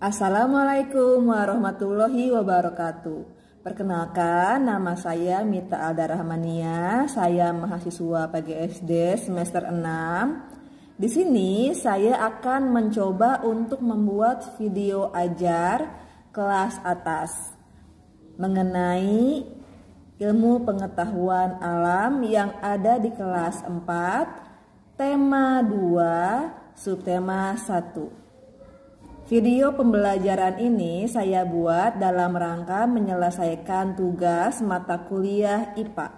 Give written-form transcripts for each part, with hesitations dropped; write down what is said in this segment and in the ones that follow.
Assalamualaikum warahmatullahi wabarakatuh. Perkenalkan, nama saya Mita Alda Rahmania. Saya mahasiswa PGSD semester 6. Di sini saya akan mencoba untuk membuat video ajar kelas atas mengenai ilmu pengetahuan alam yang ada di kelas 4, tema 2, subtema 1. Video pembelajaran ini saya buat dalam rangka menyelesaikan tugas mata kuliah IPA.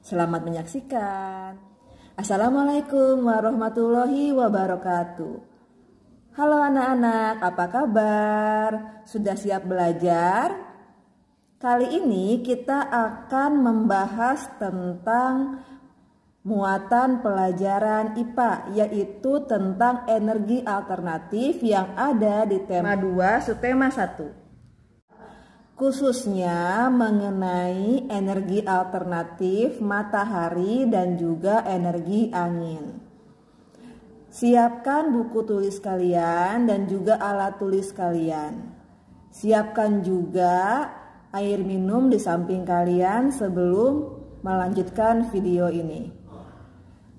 Selamat menyaksikan. Assalamualaikum warahmatullahi wabarakatuh. Halo anak-anak, apa kabar? Sudah siap belajar? Kali ini kita akan membahas tentang muatan pelajaran IPA, yaitu tentang energi alternatif yang ada di tema 2 subtema 1. Khususnya mengenai energi alternatif matahari dan juga energi angin. Siapkan buku tulis kalian dan juga alat tulis kalian. Siapkan juga air minum di samping kalian sebelum melanjutkan video ini.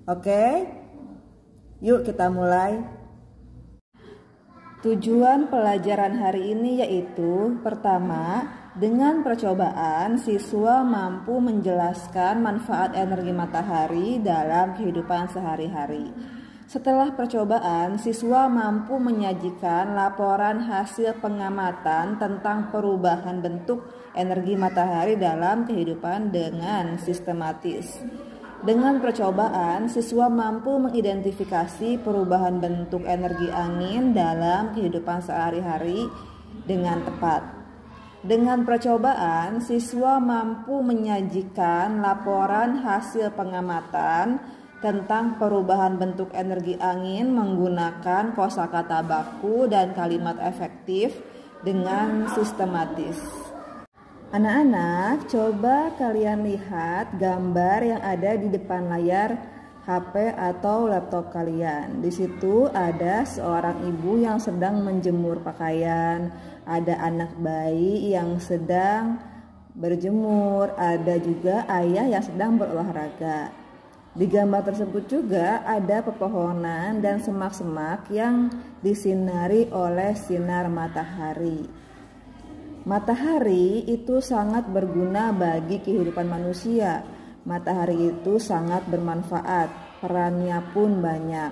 Oke, yuk kita mulai. Tujuan pelajaran hari ini yaitu pertama, dengan percobaan siswa mampu menjelaskan manfaat energi matahari dalam kehidupan sehari-hari. Setelah percobaan, siswa mampu menyajikan laporan hasil pengamatan tentang perubahan bentuk energi matahari dalam kehidupan dengan sistematis. Dengan percobaan, siswa mampu mengidentifikasi perubahan bentuk energi angin dalam kehidupan sehari-hari dengan tepat. Dengan percobaan, siswa mampu menyajikan laporan hasil pengamatan tentang perubahan bentuk energi angin menggunakan kosakata baku dan kalimat efektif dengan sistematis. Anak-anak, coba kalian lihat gambar yang ada di depan layar HP atau laptop kalian. Di situ ada seorang ibu yang sedang menjemur pakaian, ada anak bayi yang sedang berjemur, ada juga ayah yang sedang berolahraga. Di gambar tersebut juga ada pepohonan dan semak-semak yang disinari oleh sinar matahari. Matahari itu sangat berguna bagi kehidupan manusia. Matahari itu sangat bermanfaat, perannya pun banyak.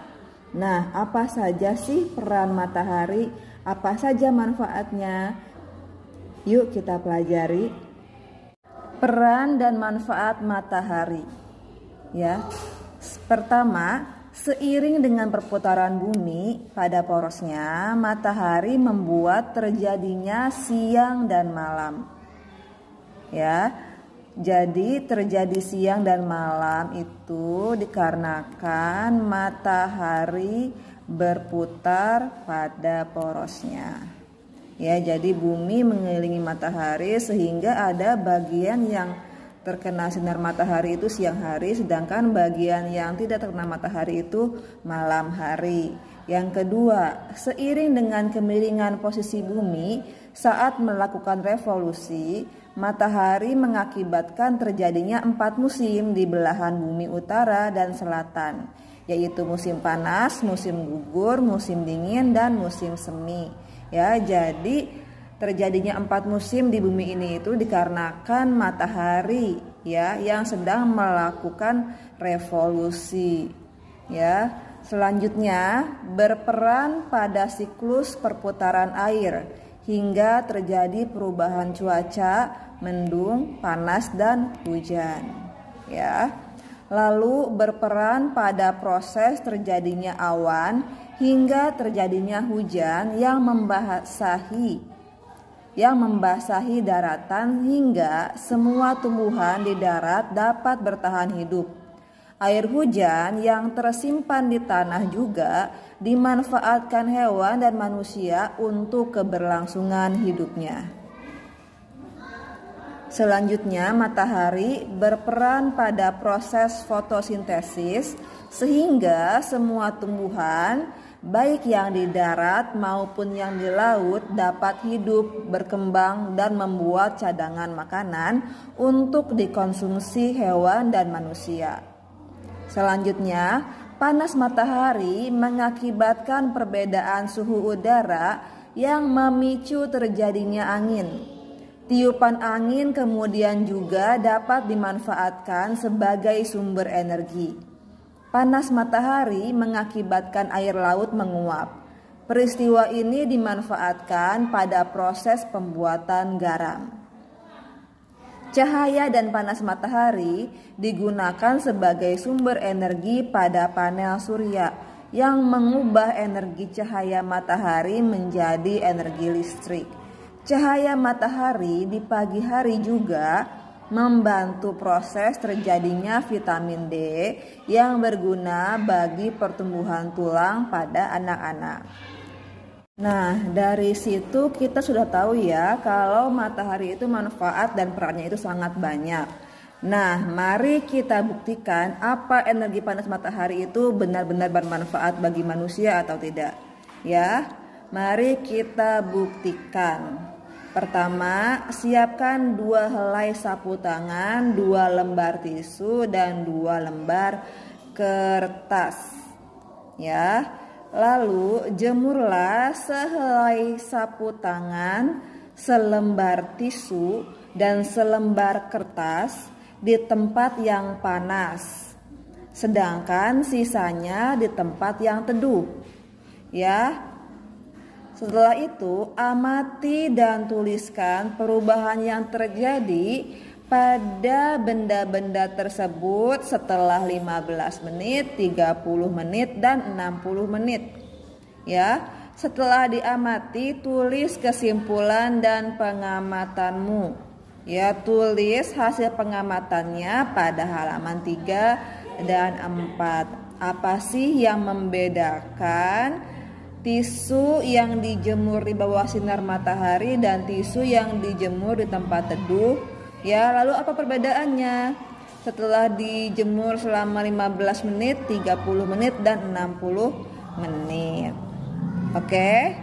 Nah, apa saja sih peran matahari? Apa saja manfaatnya? Yuk kita pelajari. Peran dan manfaat matahari. Ya. Pertama, seiring dengan perputaran bumi pada porosnya, matahari membuat terjadinya siang dan malam. Ya, jadi terjadi siang dan malam itu dikarenakan matahari berputar pada porosnya. Ya, jadi bumi mengelilingi matahari sehingga ada bagian yang terkena sinar matahari itu siang hari, sedangkan bagian yang tidak terkena matahari itu malam hari. Yang kedua, seiring dengan kemiringan posisi bumi saat melakukan revolusi, matahari mengakibatkan terjadinya 4 musim di belahan bumi utara dan selatan, yaitu musim panas, musim gugur, musim dingin, dan musim semi. Ya, jadi terjadinya 4 musim di bumi ini itu dikarenakan matahari ya yang sedang melakukan revolusi. Ya, selanjutnya berperan pada siklus perputaran air hingga terjadi perubahan cuaca, mendung, panas dan hujan. Ya. Lalu berperan pada proses terjadinya awan hingga terjadinya hujan yang membasahi daratan hingga semua tumbuhan di darat dapat bertahan hidup. Air hujan yang tersimpan di tanah juga dimanfaatkan hewan dan manusia untuk keberlangsungan hidupnya. Selanjutnya, matahari berperan pada proses fotosintesis sehingga semua tumbuhan baik yang di darat maupun yang di laut, dapat hidup, berkembang, dan membuat cadangan makanan untuk dikonsumsi hewan dan manusia. Selanjutnya, panas matahari mengakibatkan perbedaan suhu udara yang memicu terjadinya angin. Tiupan angin kemudian juga dapat dimanfaatkan sebagai sumber energi. Panas matahari mengakibatkan air laut menguap. Peristiwa ini dimanfaatkan pada proses pembuatan garam. Cahaya dan panas matahari digunakan sebagai sumber energi pada panel surya yang mengubah energi cahaya matahari menjadi energi listrik. Cahaya matahari di pagi hari juga membantu proses terjadinya vitamin D yang berguna bagi pertumbuhan tulang pada anak-anak. Nah, dari situ kita sudah tahu ya kalau matahari itu manfaat dan perannya itu sangat banyak. Nah, mari kita buktikan apa energi panas matahari itu benar-benar bermanfaat bagi manusia atau tidak. Ya, mari kita buktikan. Pertama, siapkan 2 helai sapu tangan, 2 lembar tisu, dan 2 lembar kertas. Ya, lalu jemurlah sehelai sapu tangan, selembar tisu, dan selembar kertas di tempat yang panas. Sedangkan sisanya di tempat yang teduh. Ya. Setelah itu, amati dan tuliskan perubahan yang terjadi pada benda-benda tersebut setelah 15 menit, 30 menit, dan 60 menit. Ya, setelah diamati, tulis kesimpulan dan pengamatanmu. Ya, tulis hasil pengamatannya pada halaman 3 dan 4. Apa sih yang membedakan tisu yang dijemur di bawah sinar matahari dan tisu yang dijemur di tempat teduh? Ya, lalu apa perbedaannya? Setelah dijemur selama 15 menit, 30 menit, dan 60 menit. Oke?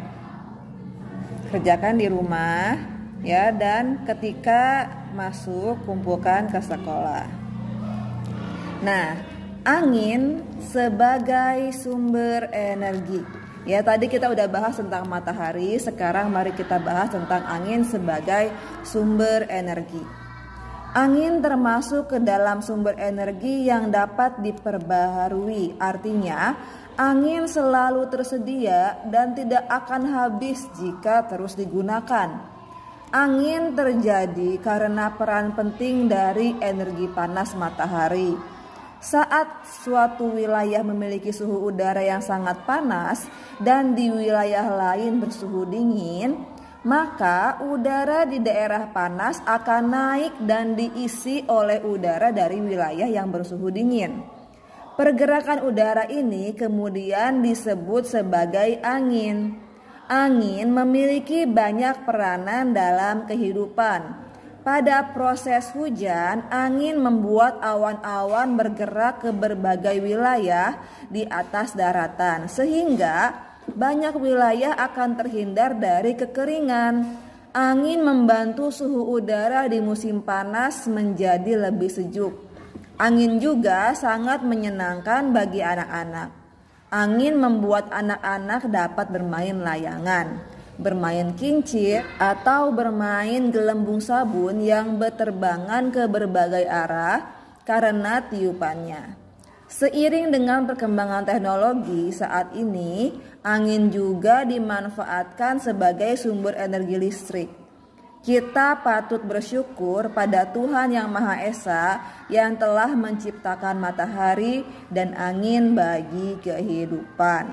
Kerjakan di rumah ya, dan ketika masuk kumpulkan ke sekolah. Nah, angin sebagai sumber energi. Ya, tadi kita udah bahas tentang matahari, sekarang mari kita bahas tentang angin sebagai sumber energi. Angin termasuk ke dalam sumber energi yang dapat diperbaharui. Artinya, angin selalu tersedia dan tidak akan habis jika terus digunakan. Angin terjadi karena peran penting dari energi panas matahari. Saat suatu wilayah memiliki suhu udara yang sangat panas dan di wilayah lain bersuhu dingin, maka udara di daerah panas akan naik dan diisi oleh udara dari wilayah yang bersuhu dingin. Pergerakan udara ini kemudian disebut sebagai angin. Angin memiliki banyak peranan dalam kehidupan. Pada proses hujan, angin membuat awan-awan bergerak ke berbagai wilayah di atas daratan, sehingga banyak wilayah akan terhindar dari kekeringan. Angin membantu suhu udara di musim panas menjadi lebih sejuk. Angin juga sangat menyenangkan bagi anak-anak. Angin membuat anak-anak dapat bermain layangan, bermain kincir, atau bermain gelembung sabun yang berterbangan ke berbagai arah karena tiupannya. Seiring dengan perkembangan teknologi saat ini, angin juga dimanfaatkan sebagai sumber energi listrik. Kita patut bersyukur pada Tuhan Yang Maha Esa yang telah menciptakan matahari dan angin bagi kehidupan.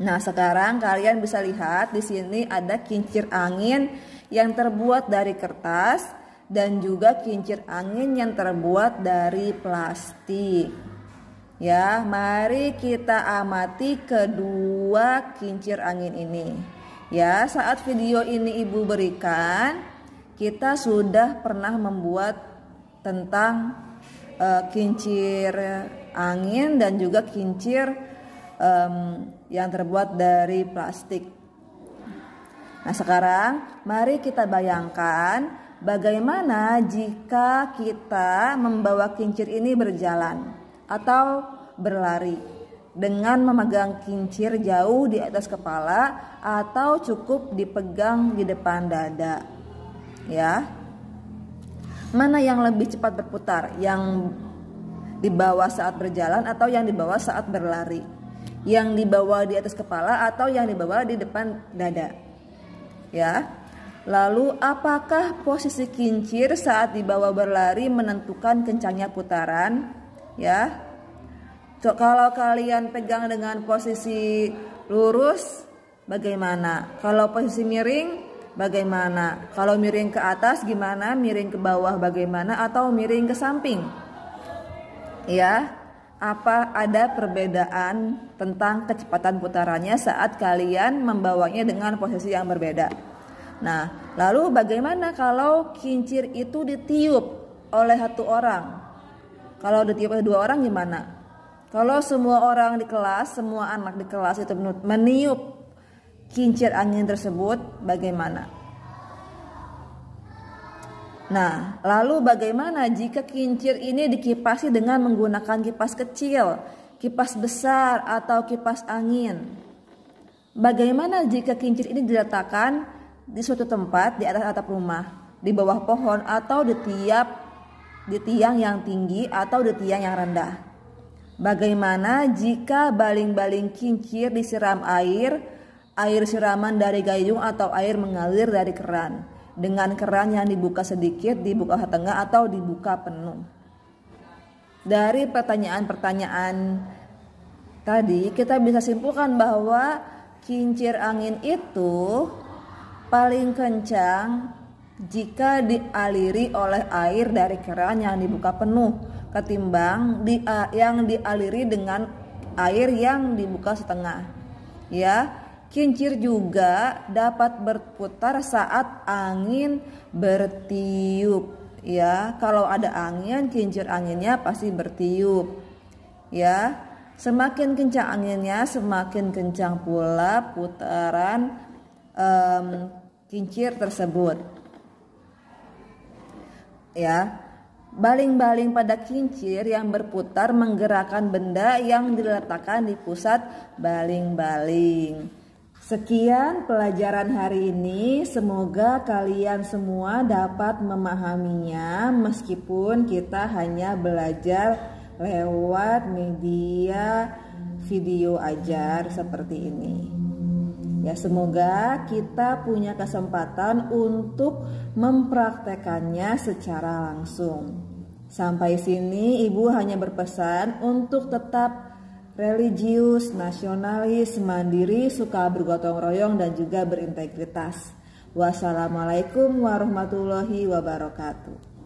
Nah, sekarang kalian bisa lihat di sini ada kincir angin yang terbuat dari kertas dan juga kincir angin yang terbuat dari plastik. Ya, mari kita amati kedua kincir angin ini. Ya, saat video ini Ibu berikan, kita sudah pernah membuat tentang kincir angin dan juga kincir yang terbuat dari plastik. Nah, sekarang mari kita bayangkan bagaimana jika kita membawa kincir ini berjalan atau berlari dengan memegang kincir jauh di atas kepala atau cukup dipegang di depan dada. Ya. Mana yang lebih cepat berputar? Yang dibawa saat berjalan atau yang dibawa saat berlari? Yang dibawa di atas kepala atau yang dibawa di depan dada? Ya. Lalu apakah posisi kincir saat dibawa berlari menentukan kencangnya putaran? Ya. Kalau kalian pegang dengan posisi lurus, bagaimana? Kalau posisi miring, bagaimana? Kalau miring ke atas gimana? Miring ke bawah bagaimana? Atau miring ke samping? Ya, apa ada perbedaan tentang kecepatan putarannya saat kalian membawanya dengan posisi yang berbeda? Nah, lalu bagaimana kalau kincir itu ditiup oleh satu orang? Kalau ditiup oleh dua orang gimana? Kalau semua orang di kelas, semua anak di kelas itu meniup kincir angin tersebut, bagaimana? Nah, lalu bagaimana jika kincir ini dikipasi dengan menggunakan kipas kecil, kipas besar, atau kipas angin? Bagaimana jika kincir ini diletakkan di suatu tempat di atas atap rumah, di bawah pohon, atau di tiang yang tinggi atau di tiang yang rendah? Bagaimana jika baling-baling kincir disiram air siraman dari gayung atau air mengalir dari keran, dengan keran yang dibuka sedikit, dibuka setengah atau dibuka penuh? Dari pertanyaan-pertanyaan tadi kita bisa simpulkan bahwa kincir angin itu paling kencang jika dialiri oleh air dari keran yang dibuka penuh ketimbang yang dialiri dengan air yang dibuka setengah. Ya, kincir juga dapat berputar saat angin bertiup. Ya, kalau ada angin, kincir anginnya pasti bertiup. Ya, semakin kencang anginnya, semakin kencang pula putaran kincir tersebut. Ya, baling-baling pada kincir yang berputar menggerakkan benda yang diletakkan di pusat baling-baling. Sekian pelajaran hari ini, semoga kalian semua dapat memahaminya meskipun kita hanya belajar lewat media video ajar seperti ini. Ya, semoga kita punya kesempatan untuk mempraktekannya secara langsung. Sampai sini Ibu hanya berpesan untuk tetap religius, nasionalis, mandiri, suka bergotong royong dan juga berintegritas. Wassalamualaikum warahmatullahi wabarakatuh.